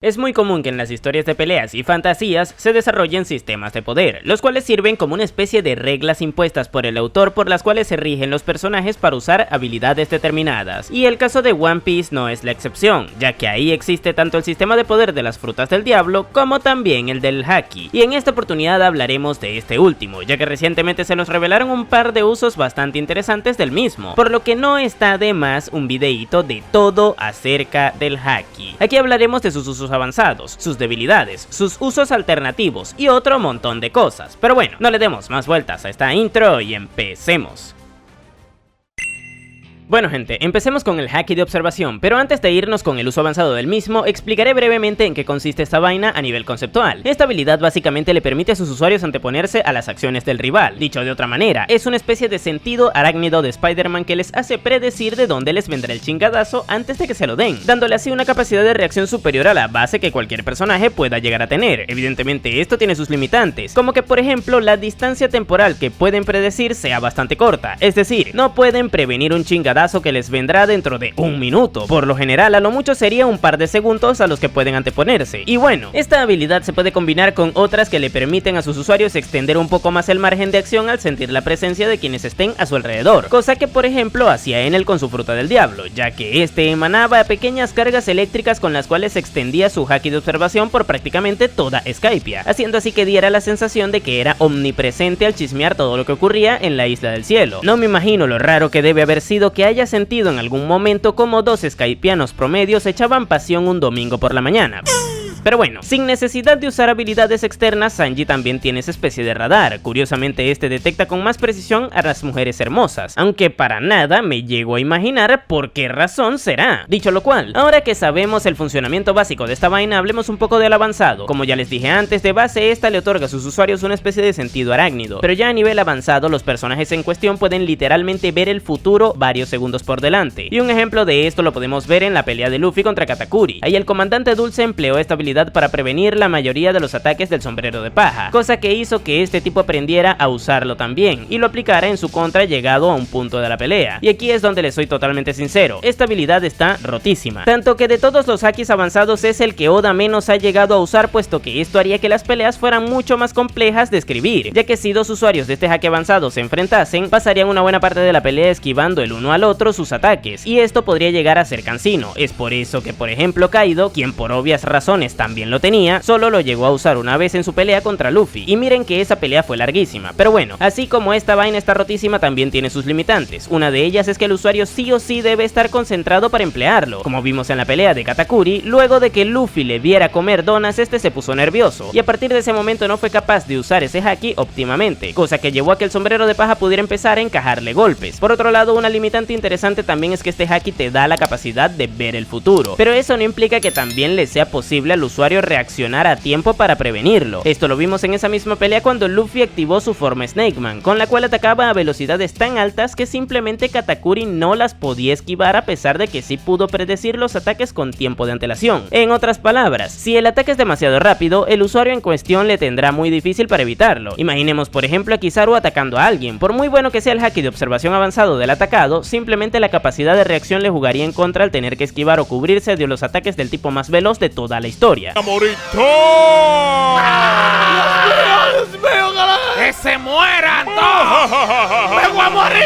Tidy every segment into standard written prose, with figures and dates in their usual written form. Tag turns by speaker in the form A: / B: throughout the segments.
A: Es muy común que en las historias de peleas y fantasías se desarrollen sistemas de poder, los cuales sirven como una especie de reglas impuestas por el autor por las cuales se rigen los personajes para usar habilidades determinadas. Y el caso de One Piece no es la excepción, ya que ahí existe tanto el sistema de poder de las frutas del diablo como también el del Haki. Y en esta oportunidad hablaremos de este último, ya que recientemente se nos revelaron un par de usos bastante interesantes del mismo, por lo que no está de más un videíto de todo acerca del Haki. Aquí hablaremos de sus usos avanzados, sus debilidades, sus usos alternativos y otro montón de cosas. Pero bueno, no le demos más vueltas a esta intro y empecemos. Bueno gente, empecemos con el Haki de observación, pero antes de irnos con el uso avanzado del mismo, explicaré brevemente en qué consiste esta vaina a nivel conceptual. Esta habilidad básicamente le permite a sus usuarios anteponerse a las acciones del rival. Dicho de otra manera, es una especie de sentido arácnido de Spider-Man que les hace predecir de dónde les vendrá el chingadazo antes de que se lo den, dándole así una capacidad de reacción superior a la base que cualquier personaje pueda llegar a tener. Evidentemente esto tiene sus limitantes, como que por ejemplo la distancia temporal que pueden predecir sea bastante corta, es decir, no pueden prevenir un chingadazo que les vendrá dentro de un minuto. Por lo general, a lo mucho sería un par de segundos a los que pueden anteponerse. Y bueno, esta habilidad se puede combinar con otras que le permiten a sus usuarios extender un poco más el margen de acción al sentir la presencia de quienes estén a su alrededor, cosa que por ejemplo hacía Enel con su fruta del diablo, ya que este emanaba pequeñas cargas eléctricas con las cuales se extendía su Haki de observación por prácticamente toda Skypiea, haciendo así que diera la sensación de que era omnipresente al chismear todo lo que ocurría en la Isla del Cielo. No me imagino lo raro que debe haber sido que haya sentido en algún momento como dos skypianos promedios echaban pasión un domingo por la mañana. Pero bueno, sin necesidad de usar habilidades externas, Sanji también tiene esa especie de radar. Curiosamente este detecta con más precisión a las mujeres hermosas, aunque para nada me llego a imaginar por qué razón será. Dicho lo cual, ahora que sabemos el funcionamiento básico de esta vaina, hablemos un poco del avanzado. Como ya les dije antes, de base esta le otorga a sus usuarios una especie de sentido arácnido, pero ya a nivel avanzado los personajes en cuestión pueden literalmente ver el futuro varios segundos por delante. Y un ejemplo de esto lo podemos ver en la pelea de Luffy contra Katakuri. Ahí el comandante Dulce empleó esta habilidad para prevenir la mayoría de los ataques del sombrero de paja, cosa que hizo que este tipo aprendiera a usarlo también y lo aplicara en su contra llegado a un punto de la pelea. Y aquí es donde les soy totalmente sincero, esta habilidad está rotísima, tanto que de todos los hakis avanzados es el que Oda menos ha llegado a usar, puesto que esto haría que las peleas fueran mucho más complejas de escribir, ya que si dos usuarios de este haki avanzado se enfrentasen, pasarían una buena parte de la pelea esquivando el uno al otro sus ataques, y esto podría llegar a ser cansino. Es por eso que por ejemplo Kaido, quien por obvias razones también lo tenía, solo lo llegó a usar una vez en su pelea contra Luffy, y miren que esa pelea fue larguísima. Pero bueno, así como esta vaina está rotísima, también tiene sus limitantes. Una de ellas es que el usuario sí o sí debe estar concentrado para emplearlo, como vimos en la pelea de Katakuri. Luego de que Luffy le viera comer donas, este se puso nervioso, y a partir de ese momento no fue capaz de usar ese haki óptimamente, cosa que llevó a que el sombrero de paja pudiera empezar a encajarle golpes. Por otro lado, una limitante interesante también es que este haki te da la capacidad de ver el futuro, pero eso no implica que también le sea posible al usuario reaccionar a tiempo para prevenirlo. Esto lo vimos en esa misma pelea cuando Luffy activó su forma Snakeman, con la cual atacaba a velocidades tan altas que simplemente Katakuri no las podía esquivar, a pesar de que sí pudo predecir los ataques con tiempo de antelación. En otras palabras, si el ataque es demasiado rápido, el usuario en cuestión le tendrá muy difícil para evitarlo. Imaginemos por ejemplo a Kizaru atacando a alguien. Por muy bueno que sea el haki de observación avanzado del atacado, simplemente la capacidad de reacción le jugaría en contra al tener que esquivar o cubrirse de los ataques del tipo más veloz de toda la historia.
B: ¡Dios mío! ¡Que se mueran todos! ¡Me voy a morir!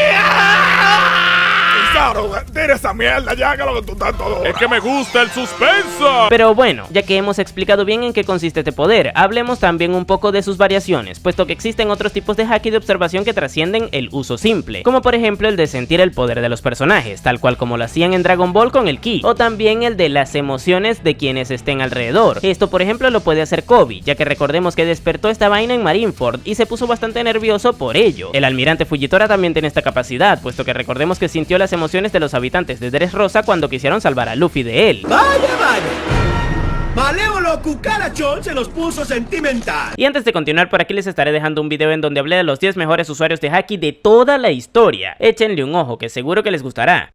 B: Tira esa mierda ya, que lo que tú estás todo.
C: Es que me gusta el suspenso.
A: Pero bueno, ya que hemos explicado bien en qué consiste este poder, hablemos también un poco de sus variaciones, puesto que existen otros tipos de haki de observación que trascienden el uso simple, como por ejemplo el de sentir el poder de los personajes, tal cual como lo hacían en Dragon Ball con el Ki, o también el de las emociones de quienes estén alrededor. Esto por ejemplo lo puede hacer Kobe, ya que recordemos que despertó esta vaina en Marineford y se puso bastante nervioso por ello. El almirante Fujitora también tiene esta capacidad, puesto que recordemos que sintió las emociones de los habitantes de Dressrosa cuando quisieron salvar a Luffy de él.
D: ¡Vaya! Malévolo cucarachón se los puso sentimental.
A: Y antes de continuar, por aquí les estaré dejando un video en donde hablé de los 10 mejores usuarios de haki de toda la historia. Échenle un ojo, que seguro que les gustará.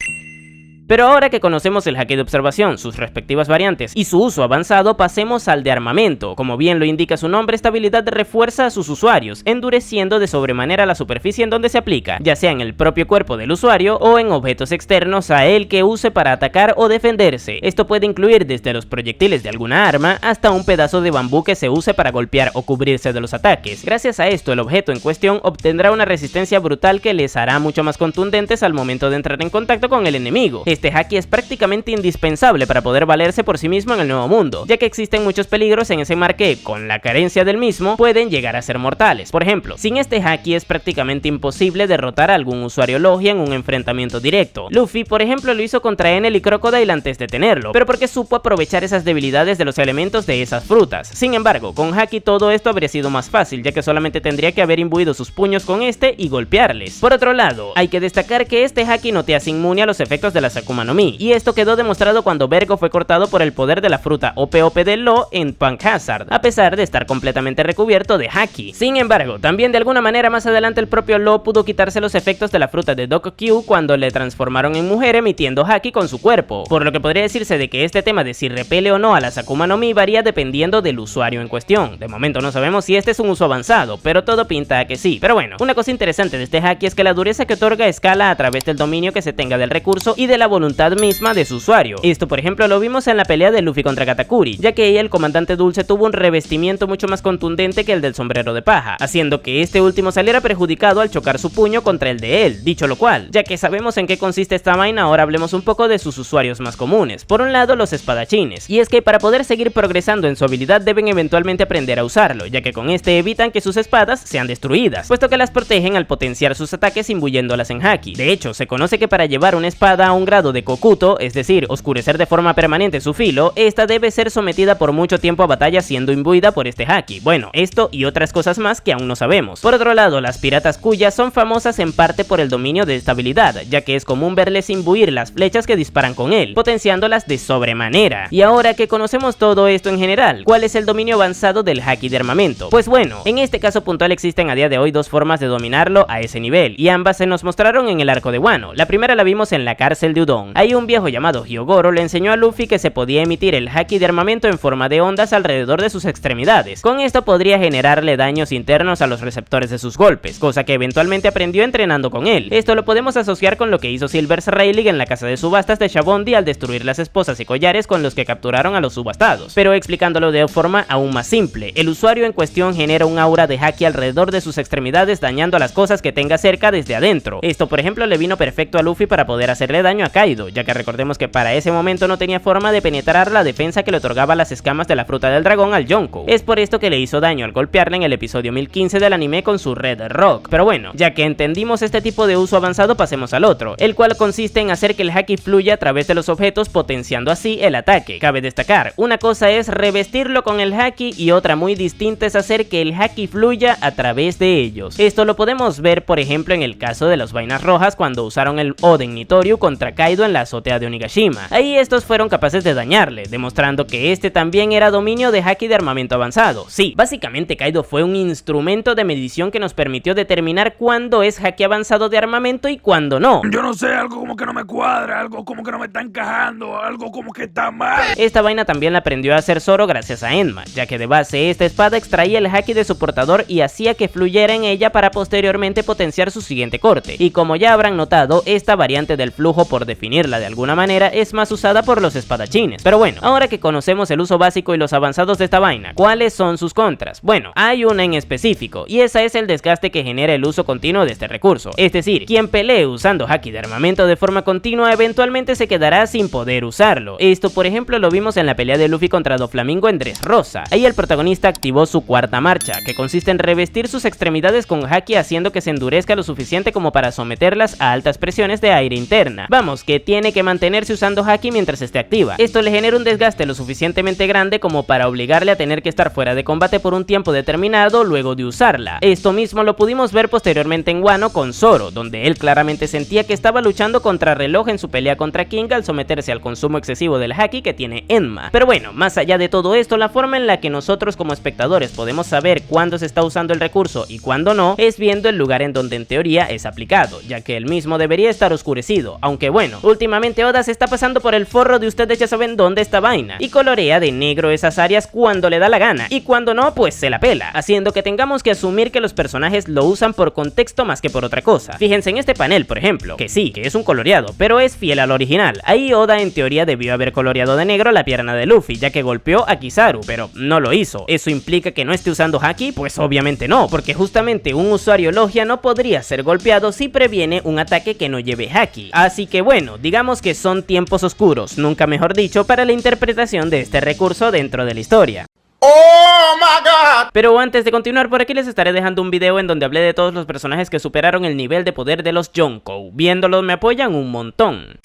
A: Pero ahora que conocemos el haki de observación, sus respectivas variantes y su uso avanzado, pasemos al de armamento. Como bien lo indica su nombre, esta habilidad refuerza a sus usuarios, endureciendo de sobremanera la superficie en donde se aplica, ya sea en el propio cuerpo del usuario o en objetos externos a él que use para atacar o defenderse. Esto puede incluir desde los proyectiles de alguna arma hasta un pedazo de bambú que se use para golpear o cubrirse de los ataques. Gracias a esto, el objeto en cuestión obtendrá una resistencia brutal que les hará mucho más contundentes al momento de entrar en contacto con el enemigo. Este haki es prácticamente indispensable para poder valerse por sí mismo en el nuevo mundo, ya que existen muchos peligros en ese mar que, con la carencia del mismo, pueden llegar a ser mortales. Por ejemplo, sin este haki es prácticamente imposible derrotar a algún usuario Logia en un enfrentamiento directo. Luffy, por ejemplo, lo hizo contra Enel y Crocodile antes de tenerlo, pero porque supo aprovechar esas debilidades de los elementos de esas frutas. Sin embargo, con haki todo esto habría sido más fácil, ya que solamente tendría que haber imbuido sus puños con este y golpearles. Por otro lado, hay que destacar que este haki no te hace inmune a los efectos de la Akuma no Mi, y esto quedó demostrado cuando Vergo fue cortado por el poder de la fruta OP del Law en Punk Hazard, a pesar de estar completamente recubierto de haki. Sin embargo, también de alguna manera más adelante el propio Law pudo quitarse los efectos de la fruta de Doku Q cuando le transformaron en mujer emitiendo haki con su cuerpo, por lo que podría decirse de que este tema de si repele o no a la Akuma no Mi varía dependiendo del usuario en cuestión. De momento no sabemos si este es un uso avanzado, pero todo pinta a que sí. Pero bueno, una cosa interesante de este haki es que la dureza que otorga escala a través del dominio que se tenga del recurso y de la voluntad misma de su usuario. Esto por ejemplo lo vimos en la pelea de Luffy contra Katakuri, ya que ahí el comandante Dulce tuvo un revestimiento mucho más contundente que el del sombrero de paja, haciendo que este último saliera perjudicado al chocar su puño contra el de él. Dicho lo cual, ya que sabemos en qué consiste esta vaina, ahora hablemos un poco de sus usuarios más comunes. Por un lado, los espadachines, y es que para poder seguir progresando en su habilidad deben eventualmente aprender a usarlo, ya que con este evitan que sus espadas sean destruidas, puesto que las protegen al potenciar sus ataques imbuyéndolas en haki. De hecho, se conoce que para llevar una espada a un grado de Kokuto, es decir, oscurecer de forma permanente su filo, esta debe ser sometida por mucho tiempo a batalla siendo imbuida por este haki. Bueno, esto y otras cosas más que aún no sabemos. Por otro lado, las piratas Kuya son famosas en parte por el dominio de esta habilidad, ya que es común verles imbuir las flechas que disparan con él, potenciándolas de sobremanera. Y ahora que conocemos todo esto en general, ¿cuál es el dominio avanzado del haki de armamento? Pues bueno, en este caso puntual existen a día de hoy dos formas de dominarlo a ese nivel, y ambas se nos mostraron en el arco de Wano. La primera la vimos en la cárcel de Udon. Ahí un viejo llamado Hyogoro le enseñó a Luffy que se podía emitir el haki de armamento en forma de ondas alrededor de sus extremidades. Con esto podría generarle daños internos a los receptores de sus golpes, cosa que eventualmente aprendió entrenando con él. Esto lo podemos asociar con lo que hizo Silver's Rayleigh en la casa de subastas de Shabondi al destruir las esposas y collares con los que capturaron a los subastados. Pero explicándolo de forma aún más simple, el usuario en cuestión genera un aura de haki alrededor de sus extremidades dañando a las cosas que tenga cerca desde adentro. Esto por ejemplo le vino perfecto a Luffy para poder hacerle daño a Kaido, ya que recordemos que para ese momento no tenía forma de penetrar la defensa que le otorgaba las escamas de la fruta del dragón al Yonko. Es por esto que le hizo daño al golpearle en el episodio 1015 del anime con su Red Rock. Pero bueno, ya que entendimos este tipo de uso avanzado, pasemos al otro, el cual consiste en hacer que el haki fluya a través de los objetos, potenciando así el ataque. Cabe destacar, una cosa es revestirlo con el haki y otra muy distinta es hacer que el haki fluya a través de ellos. Esto lo podemos ver por ejemplo en el caso de las vainas rojas cuando usaron el Oden Nitoryu contra Kaido en la azotea de Onigashima. Ahí estos fueron capaces de dañarle, demostrando que este también era dominio de haki de armamento avanzado. Sí, básicamente Kaido fue un instrumento de medición que nos permitió determinar cuándo es haki avanzado de armamento y cuándo no.
B: Yo no sé, algo como que no me cuadra, algo como que no me está encajando, algo como que está mal.
A: Esta vaina también la aprendió a hacer Zoro gracias a Enma, ya que de base esta espada extraía el haki de su portador y hacía que fluyera en ella para posteriormente potenciar su siguiente corte. Y como ya habrán notado, esta variante del flujo, por definirla de alguna manera, es más usada por los espadachines. Pero bueno, ahora que conocemos el uso básico y los avanzados de esta vaina, ¿cuáles son sus contras? Bueno, hay una en específico, y esa es el desgaste que genera el uso continuo de este recurso. Es decir, quien pelee usando haki de armamento de forma continua eventualmente se quedará sin poder usarlo. Esto por ejemplo lo vimos en la pelea de Luffy contra Doflamingo en Dressrosa. Ahí el protagonista activó su cuarta marcha, que consiste en revestir sus extremidades con haki haciendo que se endurezca lo suficiente como para someterlas a altas presiones de aire interna. Vamos, que tiene que mantenerse usando haki mientras esté activa. Esto le genera un desgaste lo suficientemente grande como para obligarle a tener que estar fuera de combate por un tiempo determinado luego de usarla. Esto mismo lo pudimos ver posteriormente en Wano con Zoro, donde él claramente sentía que estaba luchando contra reloj en su pelea contra King al someterse al consumo excesivo del haki que tiene Enma. Pero bueno, más allá de todo esto, la forma en la que nosotros como espectadores podemos saber cuándo se está usando el recurso y cuándo no, es viendo el lugar en donde en teoría es aplicado, ya que el mismo debería estar oscurecido, aunque bueno, bueno, últimamente Oda se está pasando por el forro de ustedes ya saben dónde esta vaina, y colorea de negro esas áreas cuando le da la gana, y cuando no, pues se la pela, haciendo que tengamos que asumir que los personajes lo usan por contexto más que por otra cosa. Fíjense en este panel, por ejemplo, que sí, que es un coloreado, pero es fiel al original. Ahí Oda en teoría debió haber coloreado de negro la pierna de Luffy, ya que golpeó a Kizaru, pero no lo hizo. ¿Eso implica que no esté usando haki? Pues obviamente no, porque justamente un usuario logia no podría ser golpeado si previene un ataque que no lleve haki. Así que bueno, digamos que son tiempos oscuros, nunca mejor dicho, para la interpretación de este recurso dentro de la historia.
B: ¡Oh, my God!
A: Pero antes de continuar, por aquí les estaré dejando un video en donde hablé de todos los personajes que superaron el nivel de poder de los Yonkou. Viéndolos me apoyan un montón.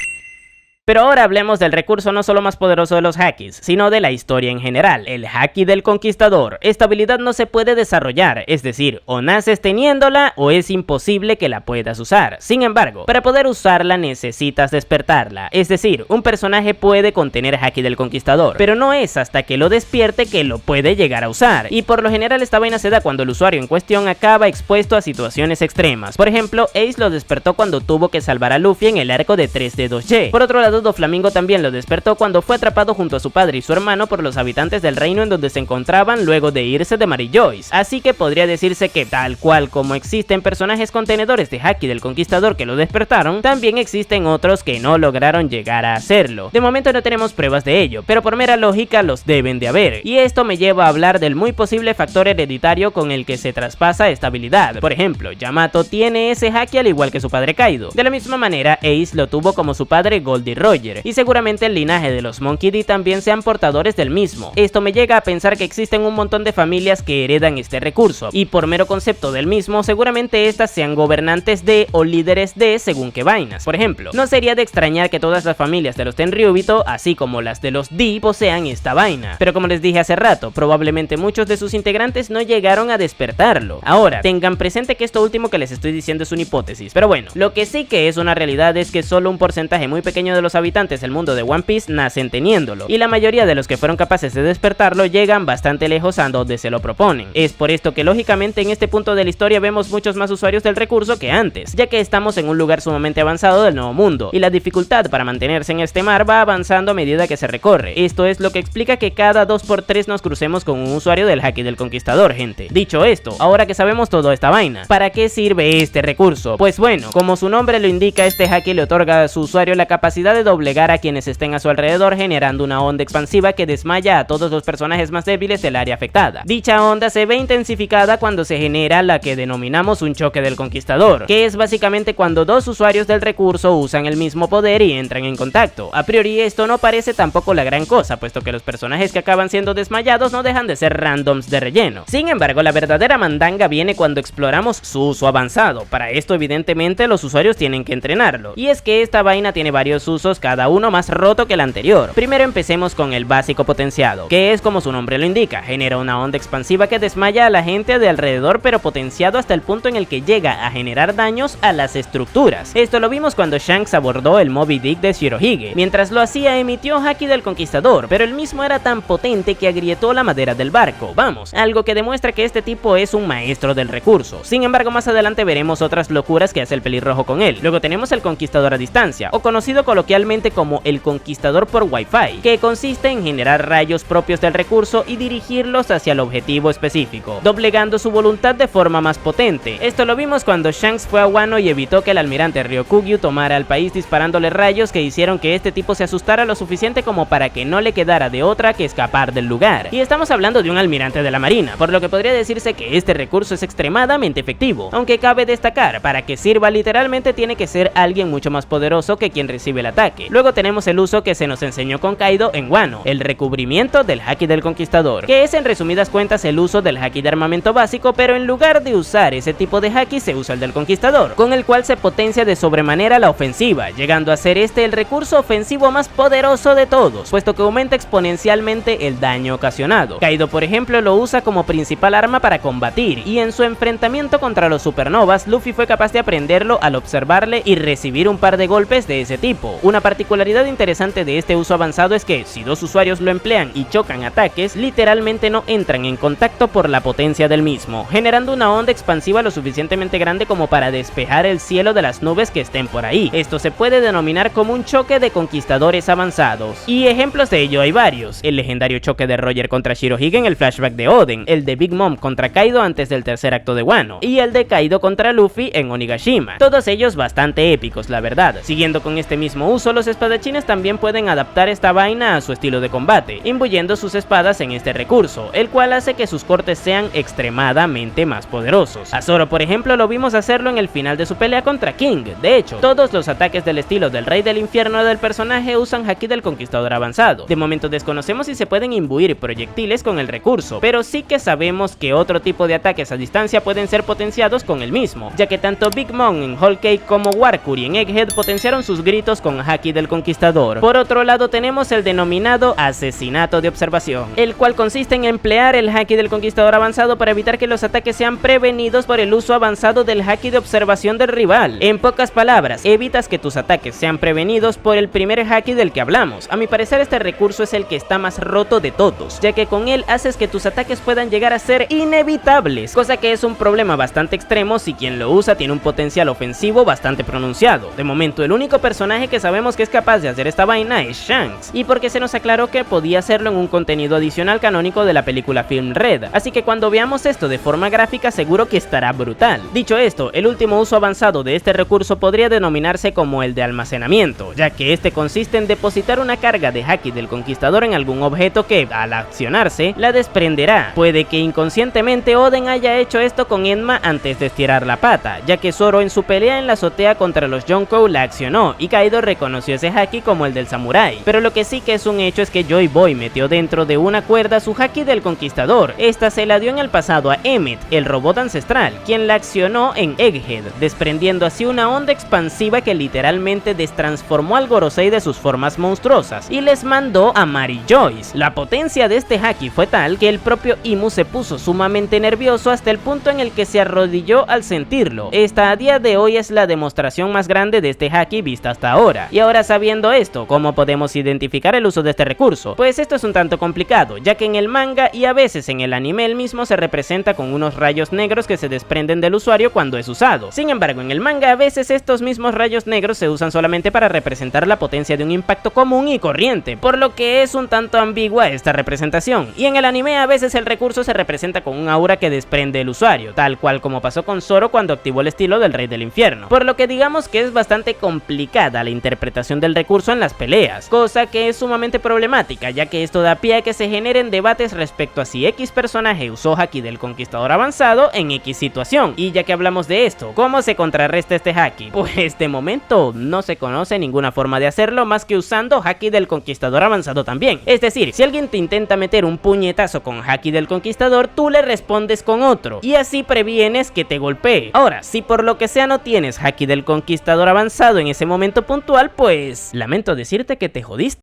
A: Pero ahora hablemos del recurso no solo más poderoso de los hakis, sino de la historia en general, el haki del conquistador. Esta habilidad no se puede desarrollar, es decir, o naces teniéndola o es imposible que la puedas usar. Sin embargo, para poder usarla necesitas despertarla, es decir, un personaje puede contener haki del conquistador, pero no es hasta que lo despierte que lo puede llegar a usar, y por lo general esta vaina se da cuando el usuario en cuestión acaba expuesto a situaciones extremas. Por ejemplo, Ace lo despertó cuando tuvo que salvar a Luffy en el arco de 3D2Y. Por otro lado, Doflamingo también lo despertó cuando fue atrapado junto a su padre y su hermano por los habitantes del reino en donde se encontraban luego de irse de Mary Joyce. Así que podría decirse que tal cual como existen personajes contenedores de haki del conquistador que lo despertaron, también existen otros que no lograron llegar a hacerlo. De momento no tenemos pruebas de ello, pero por mera lógica los deben de haber, y esto me lleva a hablar del muy posible factor hereditario con el que se traspasa esta habilidad. Por ejemplo, Yamato tiene ese haki al igual que su padre Kaido. De la misma manera, Ace lo tuvo como su padre Goldie Roger, y seguramente el linaje de los Monkey D también sean portadores del mismo. Esto me llega a pensar que existen un montón de familias que heredan este recurso, y por mero concepto del mismo, seguramente estas sean gobernantes de o líderes de según qué vainas. Por ejemplo, no sería de extrañar que todas las familias de los Tenryubito, así como las de los D, posean esta vaina, pero como les dije hace rato, probablemente muchos de sus integrantes no llegaron a despertarlo. Ahora, tengan presente que esto último que les estoy diciendo es una hipótesis, pero bueno, lo que sí que es una realidad es que solo un porcentaje muy pequeño de los habitantes del mundo de One Piece nacen teniéndolo, y la mayoría de los que fueron capaces de despertarlo llegan bastante lejos a donde se lo proponen. Es por esto que lógicamente en este punto de la historia vemos muchos más usuarios del recurso que antes, ya que estamos en un lugar sumamente avanzado del nuevo mundo, y la dificultad para mantenerse en este mar va avanzando a medida que se recorre. Esto es lo que explica que cada 2x3 nos crucemos con un usuario del haki del conquistador, gente. Dicho esto, ahora que sabemos toda esta vaina, ¿para qué sirve este recurso? Pues bueno, como su nombre lo indica, este haki le otorga a su usuario la capacidad de doblegar a quienes estén a su alrededor, generando una onda expansiva que desmaya a todos los personajes más débiles del área afectada. Dicha onda se ve intensificada cuando se genera la que denominamos un choque del conquistador, que es básicamente cuando dos usuarios del recurso usan el mismo poder y entran en contacto. A priori esto no parece tampoco la gran cosa, puesto que los personajes que acaban siendo desmayados no dejan de ser randoms de relleno. Sin embargo, la verdadera mandanga viene cuando exploramos su uso avanzado. Para esto evidentemente los usuarios tienen que entrenarlo, y es que esta vaina tiene varios usos, cada uno más roto que el anterior. Primero empecemos con el básico potenciado, que es como su nombre lo indica, genera una onda expansiva que desmaya a la gente de alrededor, pero potenciado hasta el punto en el que llega a generar daños a las estructuras. Esto lo vimos cuando Shanks abordó el Moby Dick de Shirohige. Mientras lo hacía emitió haki del conquistador, pero el mismo era tan potente que agrietó la madera del barco. Vamos, algo que demuestra que este tipo es un maestro del recurso. Sin embargo, más adelante veremos otras locuras que hace el pelirrojo con él. Luego tenemos el conquistador a distancia, o conocido coloquialmente como el conquistador por Wi-Fi, que consiste en generar rayos propios del recurso y dirigirlos hacia el objetivo específico, doblegando su voluntad de forma más potente. Esto lo vimos cuando Shanks fue a Wano y evitó que el almirante Ryokugyu tomara al país disparándole rayos que hicieron que este tipo se asustara lo suficiente como para que no le quedara de otra que escapar del lugar. Y estamos hablando de un almirante de la marina, por lo que podría decirse que este recurso es extremadamente efectivo, aunque cabe destacar, para que sirva literalmente tiene que ser alguien mucho más poderoso que quien recibe el ataque. Luego tenemos el uso que se nos enseñó con Kaido en Wano, el recubrimiento del haki del conquistador, que es en resumidas cuentas el uso del haki de armamento básico, pero en lugar de usar ese tipo de haki se usa el del conquistador, con el cual se potencia de sobremanera la ofensiva, llegando a ser este el recurso ofensivo más poderoso de todos, puesto que aumenta exponencialmente el daño ocasionado. Kaido, por ejemplo, lo usa como principal arma para combatir, y en su enfrentamiento contra los supernovas, Luffy fue capaz de aprenderlo al observarle y recibir un par de golpes de ese tipo. Una particularidad interesante de este uso avanzado es que si dos usuarios lo emplean y chocan ataques, literalmente no entran en contacto por la potencia del mismo, generando una onda expansiva lo suficientemente grande como para despejar el cielo de las nubes que estén por ahí. Esto se puede denominar como un choque de conquistadores avanzados. Y ejemplos de ello hay varios: el legendario choque de Roger contra Shirohige en el flashback de Oden, el de Big Mom contra Kaido antes del tercer acto de Wano, y el de Kaido contra Luffy en Onigashima. Todos ellos bastante épicos, la verdad. Siguiendo con este mismo uso, los espadachines también pueden adaptar esta vaina a su estilo de combate, imbuyendo sus espadas en este recurso, el cual hace que sus cortes sean extremadamente más poderosos. A Zoro, por ejemplo, lo vimos hacerlo en el final de su pelea contra King. De hecho, todos los ataques del estilo del Rey del Infierno del personaje usan Haki del Conquistador avanzado. De momento desconocemos si se pueden imbuir proyectiles con el recurso, pero sí que sabemos que otro tipo de ataques a distancia pueden ser potenciados con el mismo, ya que tanto Big Mom en Whole Cake como Warcuri en Egghead potenciaron sus gritos con Haki del Conquistador. Por otro lado tenemos el denominado asesinato de observación, el cual consiste en emplear el Haki del Conquistador avanzado para evitar que los ataques sean prevenidos por el uso avanzado del Haki de observación del rival. En pocas palabras, evitas que tus ataques sean prevenidos por el primer Haki del que hablamos. A mi parecer este recurso es el que está más roto de todos, ya que con él haces que tus ataques puedan llegar a ser inevitables, cosa que es un problema bastante extremo si quien lo usa tiene un potencial ofensivo bastante pronunciado. De momento el único personaje que sabemos que es capaz de hacer esta vaina es Shanks, y porque se nos aclaró que podía hacerlo en un contenido adicional canónico de la película Film Red, así que cuando veamos esto de forma gráfica seguro que estará brutal. Dicho esto, el último uso avanzado de este recurso podría denominarse como el de almacenamiento, ya que este consiste en depositar una carga de Haki del Conquistador en algún objeto que, al accionarse, la desprenderá. Puede que inconscientemente Oden haya hecho esto con Enma antes de estirar la pata, ya que Zoro en su pelea en la azotea contra los Yonkou la accionó, y Kaido reconoció ese Haki como el del samurái. Pero lo que sí que es un hecho es que Joy Boy metió dentro de una cuerda su Haki del Conquistador. Esta se la dio en el pasado a Emmet, el robot ancestral, quien la accionó en Egghead, desprendiendo así una onda expansiva que literalmente destransformó al Gorosei de sus formas monstruosas y les mandó a Mary Joyce. La potencia de este Haki fue tal que el propio Imu se puso sumamente nervioso hasta el punto en el que se arrodilló al sentirlo. Esta a día de hoy es la demostración más grande de este Haki vista hasta ahora. Y ahora, sabiendo esto, ¿cómo podemos identificar el uso de este recurso? Pues esto es un tanto complicado, ya que en el manga y a veces en el anime el mismo se representa con unos rayos negros que se desprenden del usuario cuando es usado. Sin embargo, en el manga a veces estos mismos rayos negros se usan solamente para representar la potencia de un impacto común y corriente, por lo que es un tanto ambigua esta representación. Y en el anime a veces el recurso se representa con un aura que desprende el usuario, tal cual como pasó con Zoro cuando activó el estilo del Rey del Infierno, por lo que digamos que es bastante complicada la interpretación del recurso en las peleas, cosa que es sumamente problemática, ya que esto da pie a que se generen debates respecto a si X personaje usó Haki del Conquistador avanzado en X situación. Y ya que hablamos de esto, ¿cómo se contrarresta este Haki? Pues de momento no se conoce ninguna forma de hacerlo más que usando Haki del Conquistador avanzado también. Es decir, si alguien te intenta meter un puñetazo con Haki del Conquistador, tú le respondes con otro, y así previenes que te golpee. Ahora, si por lo que sea no tienes Haki del Conquistador avanzado en ese momento puntual, pues lamento decirte que te jodiste.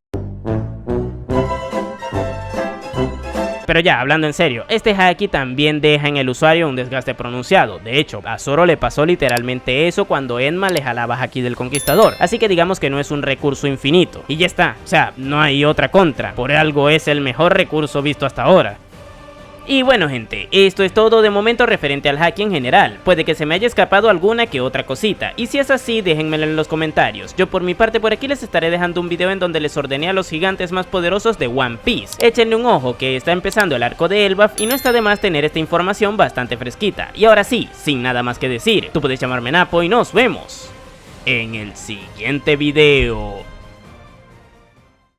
A: Pero ya, hablando en serio, este Haki también deja en el usuario un desgaste pronunciado. De hecho, a Zoro le pasó literalmente eso cuando Enma le jalaba Haki del Conquistador. Así que digamos que no es un recurso infinito. Y ya está, o sea, no hay otra contra. Por algo es el mejor recurso visto hasta ahora. Y bueno gente, esto es todo de momento referente al Haki en general. Puede que se me haya escapado alguna que otra cosita, y si es así déjenmelo en los comentarios. Yo por mi parte por aquí les estaré dejando un video en donde les ordené a los gigantes más poderosos de One Piece. Échenle un ojo que está empezando el arco de Elbaf y no está de más tener esta información bastante fresquita. Y ahora sí, sin nada más que decir, tú puedes llamarme Napo y nos vemos en el siguiente video.